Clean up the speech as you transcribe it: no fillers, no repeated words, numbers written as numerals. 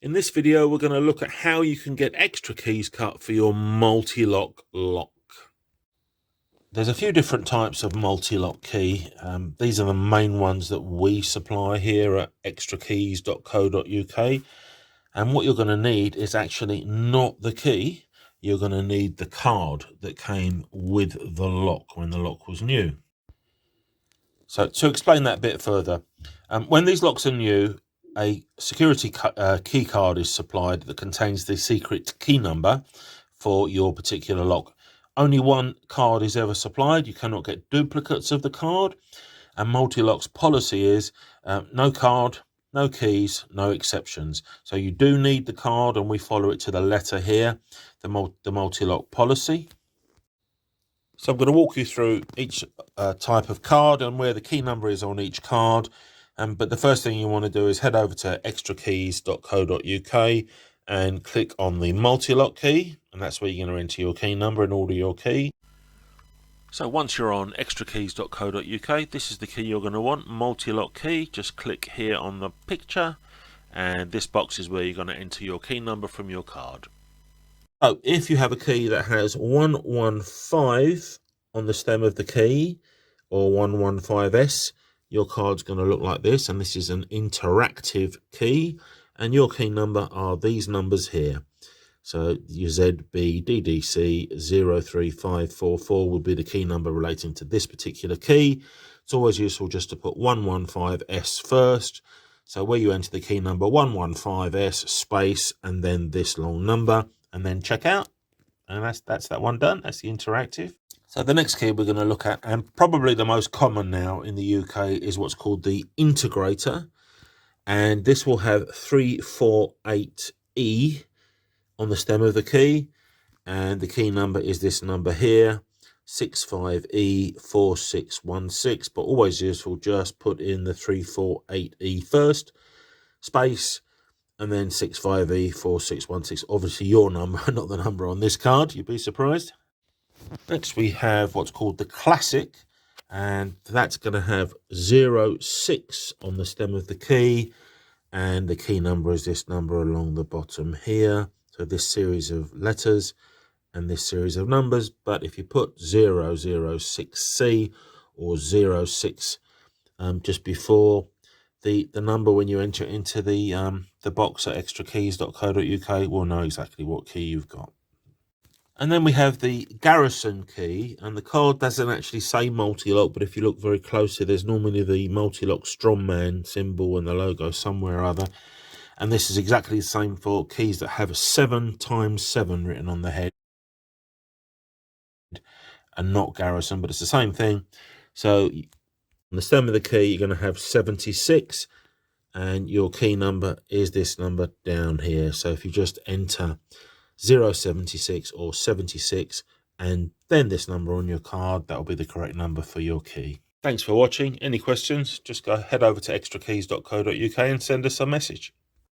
In this video, we're going to look at how you can get extra keys cut for your Mul-T-Lock lock. There's a few different types of Mul-T-Lock key. These are the main ones that we supply here at extrakeys.co.uk. And what you're going to need is actually not the key. You're going to need the card that came with the lock when the lock was new. So to explain that a bit further, when these locks are new, a security key card is supplied that contains the secret key number for your particular lock. Only one card is ever supplied. You cannot get duplicates of the card. And Mul-T-Lock's policy is no card, no keys, no exceptions. So you do need the card, and we follow it to the letter here, the Mul-T-Lock policy. So I'm going to walk you through each type of card and where the key number is on each card. But the first thing you want to do is head over to extrakeys.co.uk and click on the Mul-T-Lock key. And that's where you're going to enter your key number and order your key. So once you're on extrakeys.co.uk, this is the key you're going to want, Mul-T-Lock key. Just click here on the picture. And this box is where you're going to enter your key number from your card. So if you have a key that has 115 on the stem of the key or 115S, your card's going to look like this, and this is an interactive key, and your key number are these numbers here. So your ZBDDC 03544 would be the key number relating to this particular key. It's always useful just to put 115S first. So where you enter the key number 115S space and then this long number, and then check out, and that's that one done. That's the interactive. So the next key we're going to look at, and probably the most common now in the UK, is what's called the integrator, and this will have 348E on the stem of the key, and the key number is this number here, 65E4616, but always useful just put in the 348E first, space, and then 65E4616, obviously your number, not the number on this card, you'd be surprised. Next we have what's called the classic, and that's going to have 06 on the stem of the key, and the key number is this number along the bottom here. So this series of letters and this series of numbers, but if you put 006C or 06 just before the number when you enter into the box at extrakeys.co.uk, we'll know exactly what key you've got. And then we have the garrison key, and the card doesn't actually say Mul-T-Lock, but if you look very closely, there's normally the Mul-T-Lock strongman symbol and the logo somewhere or other. And this is exactly the same for keys that have 7x7 written on the head and not garrison, but it's the same thing. So on the stem of the key, you're going to have 76, and your key number is this number down here. So if you just enter 076 or 76 and then this number on your card, that will be the correct number for your key. Thanks for watching. Any questions, just go head over to extrakeys.co.uk and send us a message.